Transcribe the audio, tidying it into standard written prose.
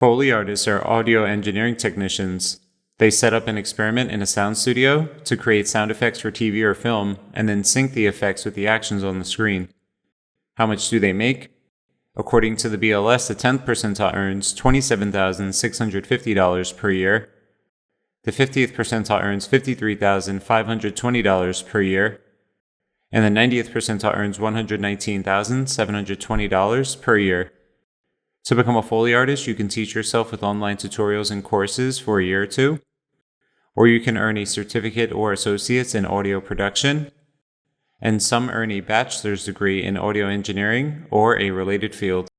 Foley artists are audio engineering technicians. They set up an experiment in a sound studio to create sound effects for TV or film and then sync the effects with the actions on the screen. How much do they make? According to the BLS, the 10th percentile earns $27,650 per year. The 50th percentile earns $53,520 per year. And the 90th percentile earns $119,720 per year. To become a Foley artist, you can teach yourself with online tutorials and courses for a year or two, or you can earn a certificate or associate's in audio production, and some earn a bachelor's degree in audio engineering or a related field.